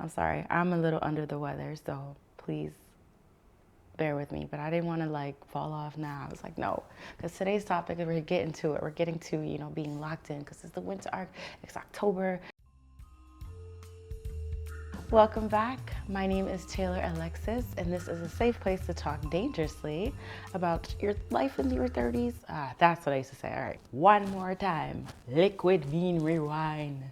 I'm sorry. I'm a little under the weather, so please bear with me. But I didn't want to like fall off now. I was like, no, because today's topic, we're getting to it. We're getting to, being locked in because it's the winter arc. It's October. Welcome back. My name is Taylor-Alexis, and this is a safe place to talk dangerously about your life in your 30s. That's what I used to say. All right, one more time. Liquid Bean Rewind.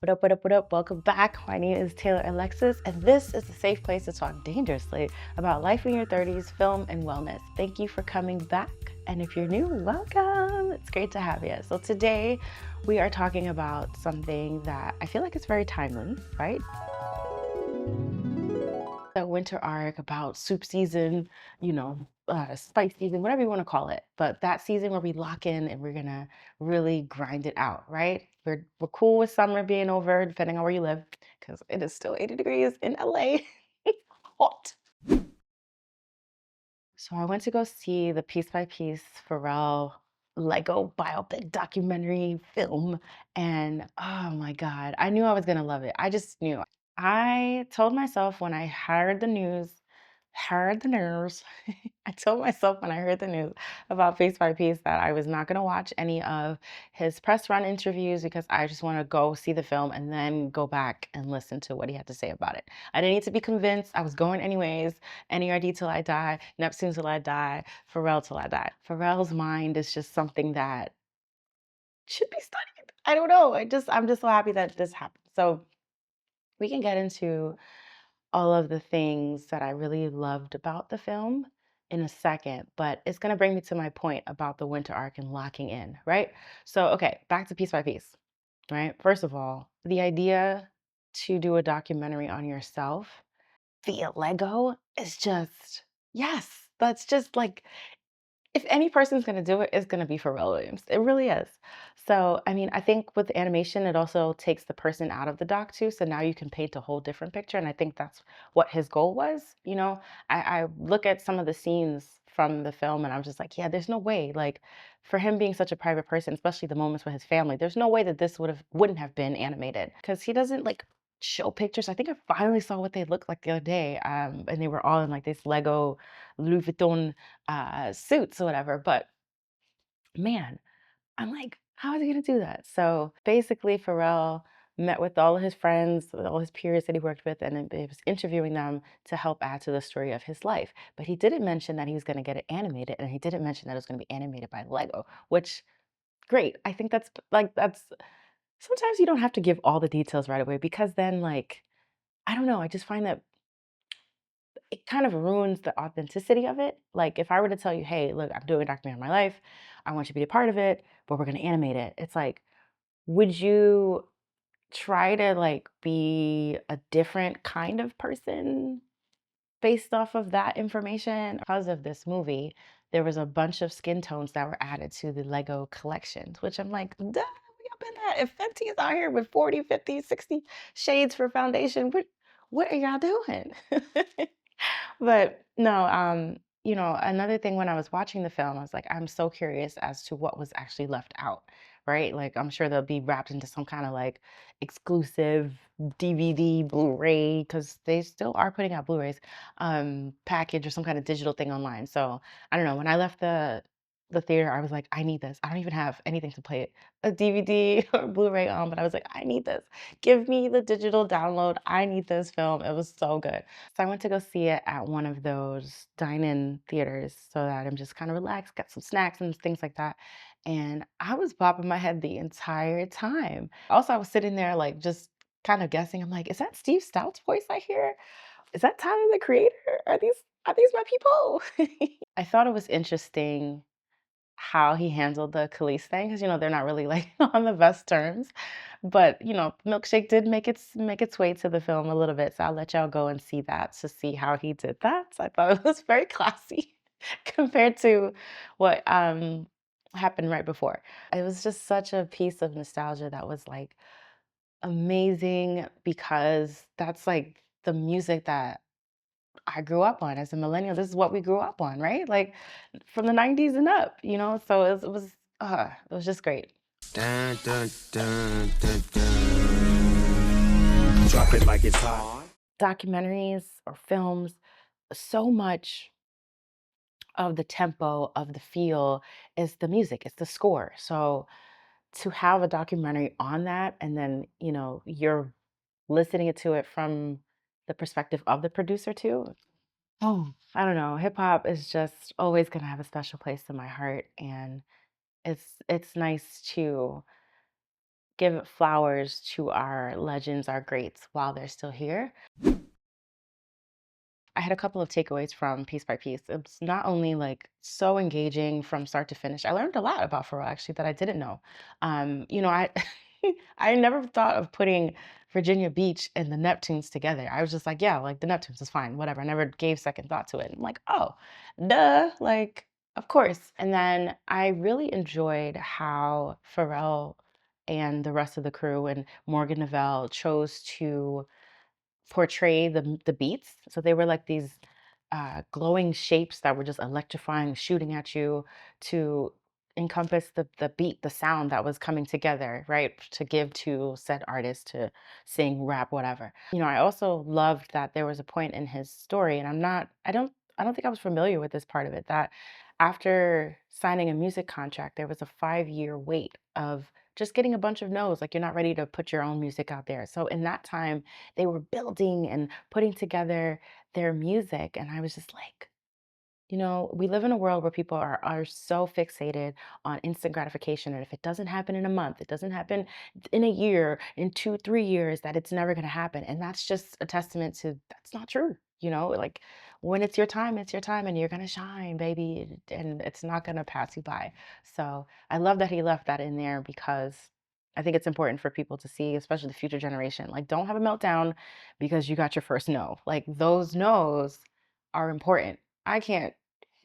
What up? Welcome back. My name is Taylor-Alexis, and this is a safe place to talk dangerously about life in your 30s, film, and wellness. Thank you for coming back. And if you're new, welcome. It's great to have you. So today we are talking about something that I feel like it's very timely, right? The winter arc about soup season, spice season, whatever you want to call it. But that season where we lock in and we're gonna really grind it out, right? We're cool with summer being over, depending on where you live, because it is still 80 degrees in LA. Hot. So I went to go see the Piece by Piece Pharrell Lego biopic documentary film, and oh my God, I knew I was gonna love it. I just knew. I told myself when I heard the news, I told myself when I heard the news about Piece by Piece that I was not going to watch any of his press run interviews because I just want to go see the film and then go back and listen to what he had to say about it. I didn't need to be convinced. I was going anyways. NERD till I die, Neptune till I die, Pharrell till I die. Pharrell's mind is just something that should be studied. I don't know. I'm just so happy that this happened. So we can get into all of the things that I really loved about the film in a second, but it's going to bring me to my point about the winter arc and locking in, right? So, okay, back to Piece by Piece, right? First of all, the idea to do a documentary on yourself via Lego is just, yes, that's just like if any person's gonna do it, it's gonna be Pharrell Williams. It really is. So, I mean, I think with animation, it also takes the person out of the doc too. So now you can paint a whole different picture. And I think that's what his goal was. I look at some of the scenes from the film and I'm just like, yeah, there's no way. Like for him being such a private person, especially the moments with his family, there's no way that this wouldn't have been animated. Because he doesn't like show pictures. I think I finally saw what they looked like the other day. And they were all in like this Lego Louis Vuitton suits or whatever. But man, I'm like, how is he gonna do that? So basically, Pharrell met with all of his friends, all his peers that he worked with, and then he was interviewing them to help add to the story of his life. But he didn't mention that he was gonna get it animated, and he didn't mention that it was gonna be animated by Lego, which great. I think that's sometimes you don't have to give all the details right away because then like I don't know, I just find that it kind of ruins the authenticity of it. Like if I were to tell you, hey, look, I'm doing a documentary on my life. I want you to be a part of it, but we're gonna animate it. It's like, would you try to like be a different kind of person based off of that information? Because of this movie, there was a bunch of skin tones that were added to the Lego collections, which I'm like, duh, we up in that. If Fenty is out here with 40, 50, 60 shades for foundation, what are y'all doing? But no, another thing when I was watching the film, I was like, I'm so curious as to what was actually left out, right? Like, I'm sure they'll be wrapped into some kind of like exclusive DVD, Blu-ray, because they still are putting out Blu-rays, package or some kind of digital thing online. So I don't know. When I left the theater, I was like, I need this. I don't even have anything to play it, a DVD or Blu-ray on, but I was like, I need this. Give me the digital download. I need this film. It was so good. So I went to go see it at one of those dine-in theaters so that I'm just kind of relaxed, got some snacks and things like that. And I was bobbing my head the entire time. Also, I was sitting there like just kind of guessing. I'm like, is that Steve Stout's voice I hear? Is that Tyler the Creator? Are these my people? I thought it was interesting how he handled the Khalees thing because they're not really like on the best terms. But Milkshake did make its way to the film a little bit, so I'll let y'all go and see that to see how he did that. So I thought it was very classy compared to what happened right before. It was just such a piece of nostalgia that was like amazing because that's like the music that I grew up on as a millennial. This is what we grew up on, right? Like from the 90s and up, So it was just great. Dun, dun, dun, dun, dun. Drop it like it's hot. Documentaries or films, so much of the tempo, of the feel is the music, it's the score. So to have a documentary on that and then, you're listening to it from the perspective of the producer too. Oh, I don't know. Hip hop is just always going to have a special place in my heart, and it's nice to give flowers to our legends, our greats while they're still here. I had a couple of takeaways from Piece by Piece. It's not only like so engaging from start to finish. I learned a lot about Pharrell actually that I didn't know. I I never thought of putting Virginia Beach and the Neptunes together. I was just like, yeah, like the Neptunes is fine, whatever. I never gave second thought to it. I'm like, oh, duh, like of course. And then I really enjoyed how Pharrell and the rest of the crew and Morgan Neville chose to portray the beats. So they were like these glowing shapes that were just electrifying, shooting at you to encompass the beat, the sound that was coming together, right? To give to said artist to sing, rap, whatever. I also loved that there was a point in his story, and I don't think I was familiar with this part of it, that after signing a music contract, there was a 5-year wait of just getting a bunch of no's, like you're not ready to put your own music out there. So in that time, they were building and putting together their music. And I was just like, we live in a world where people are so fixated on instant gratification. And if it doesn't happen in a month, it doesn't happen in a year, in 2, 3 years, that it's never going to happen. And that's just a testament to that's not true. Like when it's your time and you're going to shine, baby. And it's not going to pass you by. So I love that he left that in there because I think it's important for people to see, especially the future generation. Like, don't have a meltdown because you got your first no. Like, those no's are important. I can't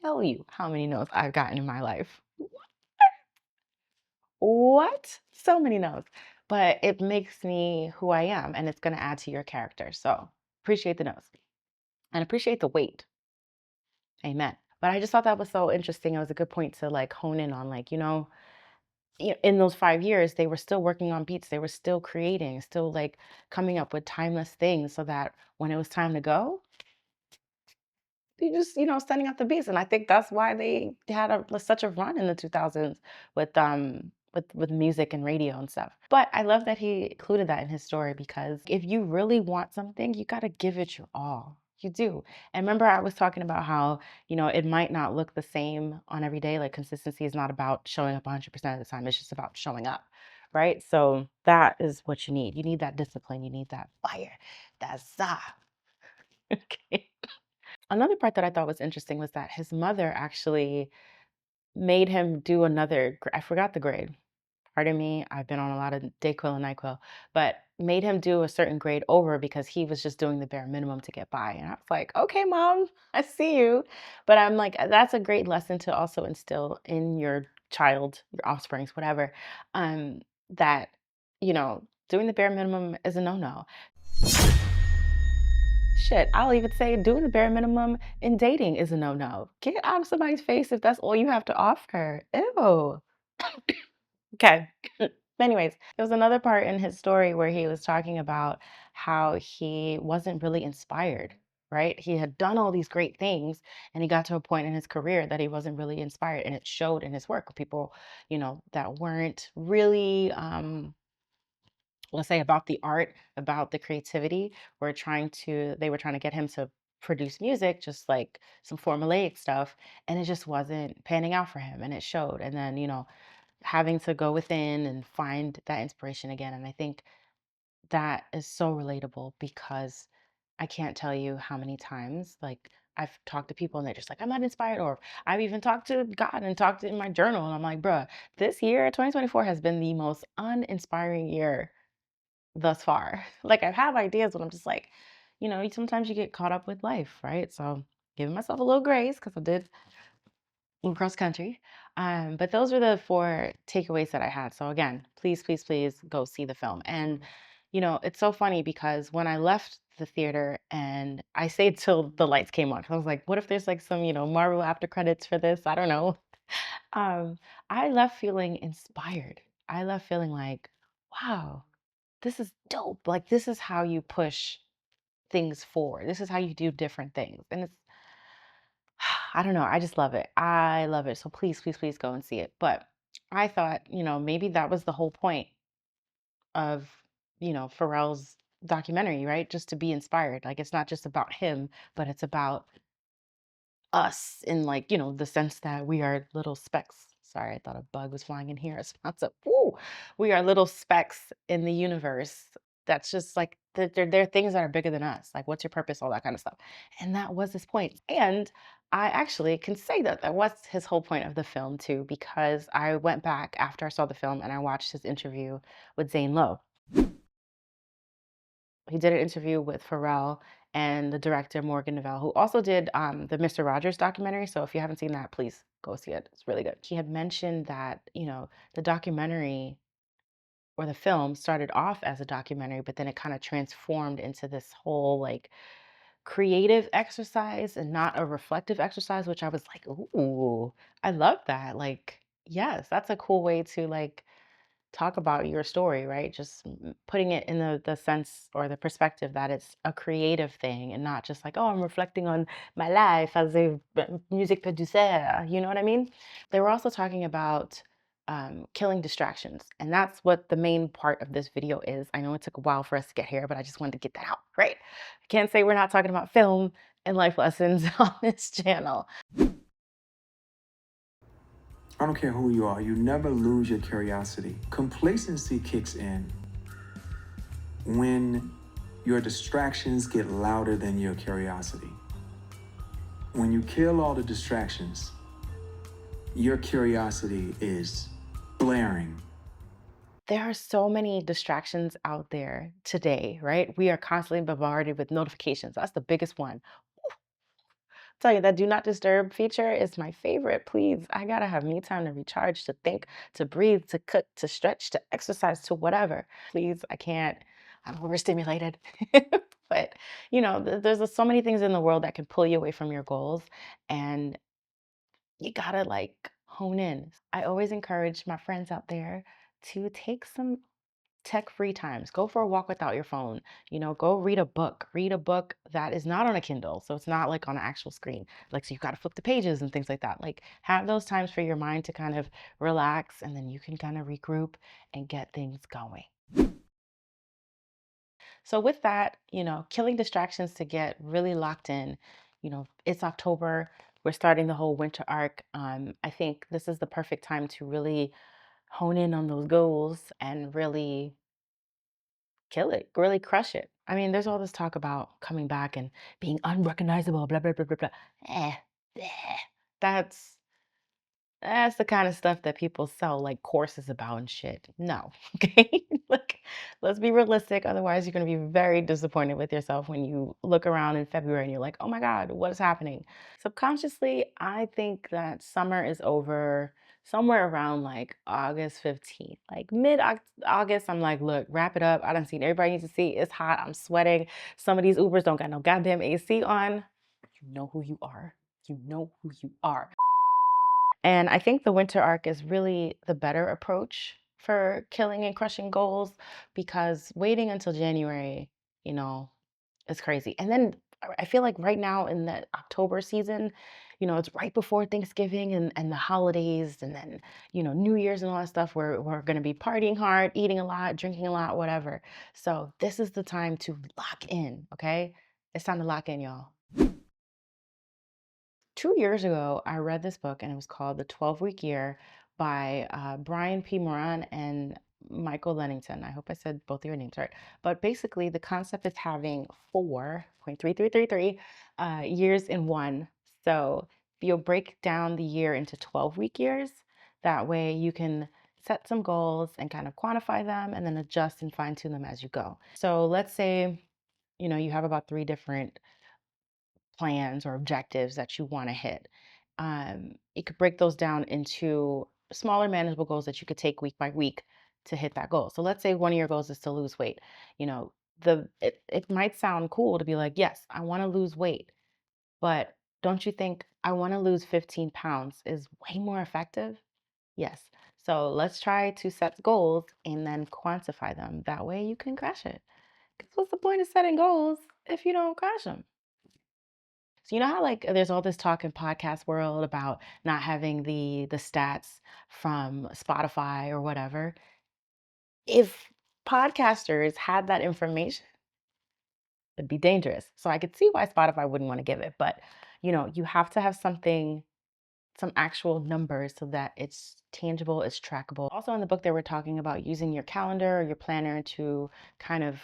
tell you how many no's I've gotten in my life. What? So many no's. But it makes me who I am, and it's going to add to your character. So appreciate the no's and appreciate the wait. Amen. But I just thought that was so interesting. It was a good point to like hone in on, like, in those 5 years, they were still working on beats. They were still creating, still like coming up with timeless things so that when it was time to go, they just, sending out the beats. And I think that's why they had such a run in the 2000s with music and radio and stuff. But I love that he included that in his story because if you really want something, you got to give it your all. You do. And remember, I was talking about how, it might not look the same on every day. Like consistency is not about showing up 100% of the time. It's just about showing up. Right. So that is what you need. You need that discipline. You need that fire. That za. Okay. Another part that I thought was interesting was that his mother actually made him do I forgot the grade. Pardon me, I've been on a lot of Dayquil and NyQuil, but made him do a certain grade over because he was just doing the bare minimum to get by. And I was like, okay, mom, I see you. But I'm like, that's a great lesson to also instill in your child, your offsprings, whatever, that, doing the bare minimum is a no-no. Shit, I'll even say doing the bare minimum in dating is a no-no. Get out of somebody's face if that's all you have to offer. Ew. Okay. Anyways, there was another part in his story where he was talking about how he wasn't really inspired, right? He had done all these great things and he got to a point in his career that he wasn't really inspired. And it showed in his work. People, that weren't really let's say about the art, about the creativity, they were trying to get him to produce music, just like some formulaic stuff, and it just wasn't panning out for him, and it showed. And then, having to go within and find that inspiration again. And I think that is so relatable because I can't tell you how many times, like, I've talked to people and they're just like, I'm not inspired. Or I've even talked to God and talked in my journal. And I'm like, bruh, this year, 2024, has been the most uninspiring year thus far. Like I have ideas, but I'm just like, sometimes you get caught up with life, right? So giving myself a little grace because I did move cross country. But those were the 4 takeaways that I had. So again, please, please, please go see the film. And It's so funny because when I left the theater and I stayed till the lights came on, 'cause I was like, what if there's like some, Marvel after credits for this? I don't know. Um, I left feeling inspired. I left feeling like, wow, this is dope. Like, this is how you push things forward. This is how you do different things. And it's, I don't know. I just love it. I love it. So please, please, please go and see it. But I thought, maybe that was the whole point of, Pharrell's documentary, right? Just to be inspired. Like, it's not just about him, but it's about us in, like, the sense that we are little specks. Sorry, I thought a bug was flying in here. It's not so. Woo! We are little specks in the universe. That's just like there are things that are bigger than us. Like, what's your purpose? All that kind of stuff. And that was his point. And I actually can say that that was his whole point of the film too, because I went back after I saw the film and I watched his interview with Zane Lowe. He did an interview with Pharrell and the director Morgan Neville, who also did the Mr. Rogers documentary. So if you haven't seen that, please go see it. It's really good. He had mentioned that, the documentary or the film started off as a documentary, but then it kind of transformed into this whole like creative exercise and not a reflective exercise, which I was like, ooh, I love that. Like, yes, that's a cool way to like talk about your story, right? Just putting it in the sense or the perspective that it's a creative thing and not just like, oh, I'm reflecting on my life as a music producer. You know what I mean? They were also talking about killing distractions. And that's what the main part of this video is. I know it took a while for us to get here, but I just wanted to get that out, right? I can't say we're not talking about film and life lessons on this channel. I don't care who you are, you never lose your curiosity. Complacency kicks in when your distractions get louder than your curiosity. When you kill all the distractions, your curiosity is blaring. There are so many distractions out there today, right? We are constantly bombarded with notifications. That's the biggest one. Tell you that do not disturb feature is my favorite. Please, I gotta have me time to recharge, to think, to breathe, to cook, to stretch, to exercise, to whatever. Please, I can't. I'm overstimulated. But there's so many things in the world that can pull you away from your goals, and you gotta like hone in. I always encourage my friends out there to take some tech-free times. Go for a walk without your phone. Go read a book. Read a book that is not on a Kindle. So it's not like on an actual screen. Like, so you've got to flip the pages and things like that. Like, have those times for your mind to kind of relax and then you can kind of regroup and get things going. So with that, killing distractions to get really locked in, it's October. We're starting the whole winter arc. I think this is the perfect time to really hone in on those goals and really kill it, really crush it. I mean, there's all this talk about coming back and being unrecognizable, blah, blah, blah, blah, blah. Eh, bleh. That's that's the kind of stuff that people sell like courses about and shit. No. Okay. Like, let's be realistic. Otherwise, you're going to be very disappointed with yourself when you look around in February and you're like, oh my God, what is happening? Subconsciously, I think that summer is over somewhere around like August 15th. Like mid August, I'm like, look, wrap it up. I done seen everybody needs to see. It's hot. I'm sweating. Some of these Ubers don't got no goddamn AC on. You know who you are. You know who you are. And I think the winter arc is really the better approach for killing and crushing goals because waiting until January, you know, is crazy. And then I feel like right now in the October season, it's right before Thanksgiving and the holidays and then, New Year's and all that stuff where we're going to be partying hard, eating a lot, drinking a lot, whatever. So this is the time to lock in, okay? It's time to lock in, y'all. 2 years ago, I read this book and it was called The 12-Week Year by Brian P. Moran and Michael Lennington. I hope I said both of your names right. But basically, the concept is having 4.3333 years in one. So you'll break down the year into 12-week years. That way you can set some goals and kind of quantify them and then adjust and fine tune them as you go. So let's say, you have about three different plans or objectives that you want to hit. You could break those down into smaller, manageable goals that you could take week by week to hit that goal. So let's say one of your goals is to lose weight. You know, it might sound cool to be like, yes, I want to lose weight, but don't you think I want to lose 15 pounds is way more effective? Yes. So let's try to set goals and then quantify them. That way you can crush it. Because what's the point of setting goals if you don't crush them? So you know how like there's all this talk in podcast world about not having the stats from Spotify or whatever. If podcasters had that information, it'd be dangerous. So I could see why Spotify wouldn't want to give it, but you have to have something, some actual numbers so that it's tangible, it's trackable. Also in the book they were talking about using your calendar or your planner to kind of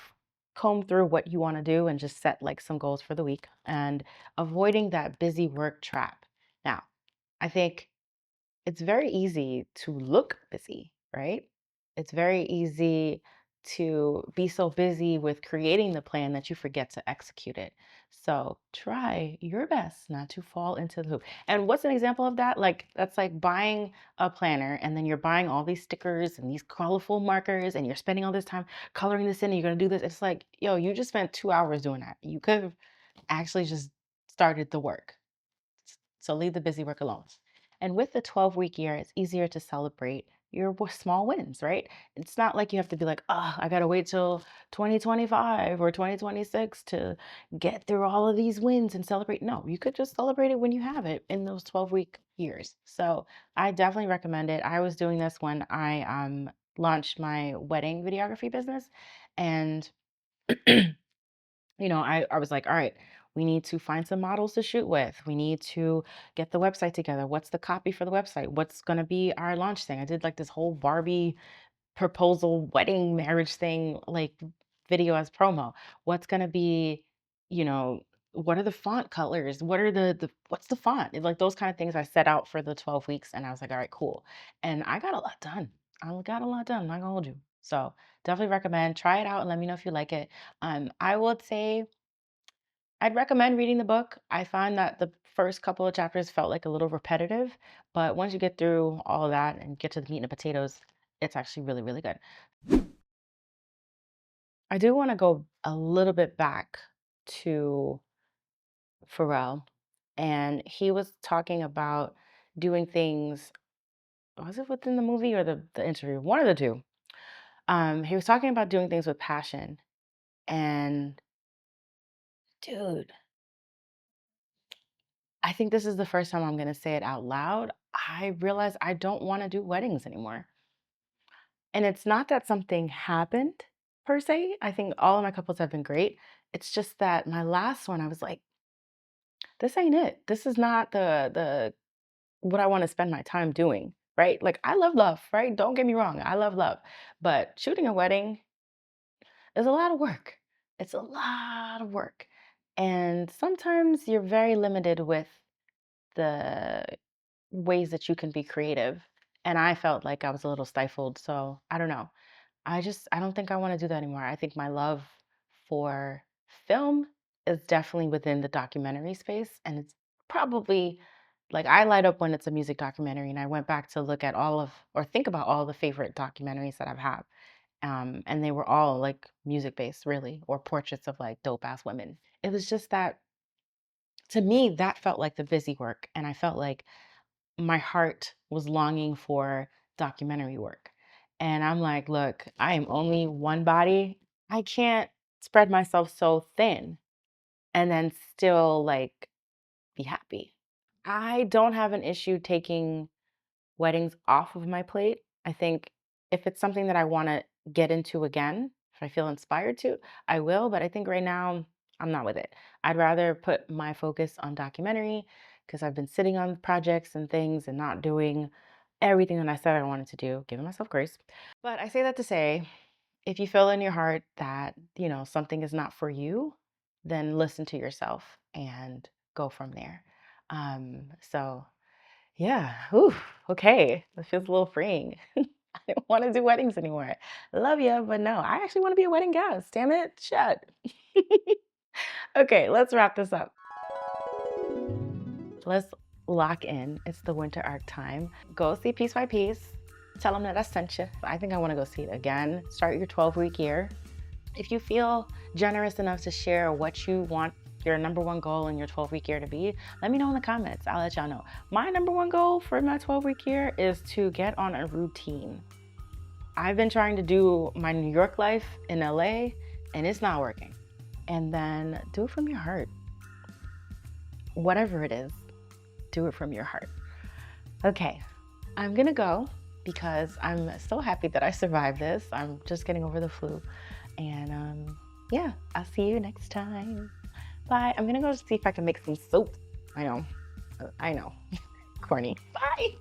comb through what you want to do and just set like some goals for the week and avoiding that busy work trap. Now, I think it's very easy to look busy, right? It's very easy to be so busy with creating the plan that you forget to execute it. So try your best not to fall into the loop. And what's an example of that? Like, that's like buying a planner and then you're buying all these stickers and these colorful markers and you're spending all this time coloring this in and you're going to do this. It's like, yo, you just spent 2 hours doing that. You could have actually just started the work. So leave the busy work alone. And with the 12-week year, it's easier to celebrate your small wins, right? It's not like you have to be like, oh, I got to wait till 2025 or 2026 to get through all of these wins and celebrate. No, you could just celebrate it when you have it in those 12-week years. So I definitely recommend it. I was doing this when I launched my wedding videography business. And I was like, all right, we need to find some models to shoot with. We need to get the website together. What's the copy for the website? What's going to be our launch thing? I did like this whole Barbie proposal, wedding, marriage thing, like video as promo. What's going to be, you know, what are the font colors? What are what's the font? Like those kind of things I set out for the 12 weeks. And I was like, all right, cool. And I got a lot done. I got a lot done. I'm not gonna hold you. So definitely recommend, try it out and let me know if you like it. I would say I'd recommend reading the book. I find that the first couple of chapters felt like a little repetitive, but once you get through all of that and get to the meat and potatoes, it's actually really, really good. I do want to go a little bit back to Pharrell, and he was talking about doing things. Was it within the movie or the interview? One of the two. He was talking about doing things with passion, and dude, I think this is the first time I'm going to say it out loud. I realize I don't want to do weddings anymore. And it's not that something happened per se. I think all of my couples have been great. It's just that my last one, I was like, this ain't it. This is not the what I want to spend my time doing, right? Like I love love, right? Don't get me wrong. I love love. But shooting a wedding is a lot of work. It's a lot of work. And sometimes you're very limited with the ways that you can be creative. And I felt like I was a little stifled. So I don't know. I don't think I want to do that anymore. I think my love for film is definitely within the documentary space. And it's probably like I light up when it's a music documentary. And I went back to look at all of or think about all the favorite documentaries that I've had. And they were all like music based, really, or portraits of like dope ass women. It was just that to me, that felt like the busy work. And I felt like my heart was longing for documentary work. And I'm like, look, I am only one body. I can't spread myself so thin and then still like be happy. I don't have an issue taking weddings off of my plate. I think if it's something that I want to get into again, if I feel inspired to, I will. But I think right now, I'm not with it. I'd rather put my focus on documentary because I've been sitting on projects and things and not doing everything that I said I wanted to do, giving myself grace. But I say that to say, if you feel in your heart that, something is not for you, then listen to yourself and go from there. So yeah. Ooh, okay. That feels a little freeing. I don't want to do weddings anymore. Love you, but no, I actually want to be a wedding guest. Damn it. Shut. Okay, let's wrap this up. Let's lock in. It's the winter arc time. Go see Piece by Piece. Tell them that I sent you. I think I want to go see it again. Start your 12-week year. If you feel generous enough to share what you want your #1 goal in your 12-week year to be, let me know in the comments. I'll let y'all know. My #1 goal for my 12-week year is to get on a routine. I've been trying to do my New York life in LA, and it's not working. And then do it from your heart. Whatever it is, do it from your heart. Okay, I'm gonna go because I'm so happy that I survived this. I'm just getting over the flu. And yeah, I'll see you next time. Bye. I'm gonna go see if I can make some soup. I know. Corny. Bye.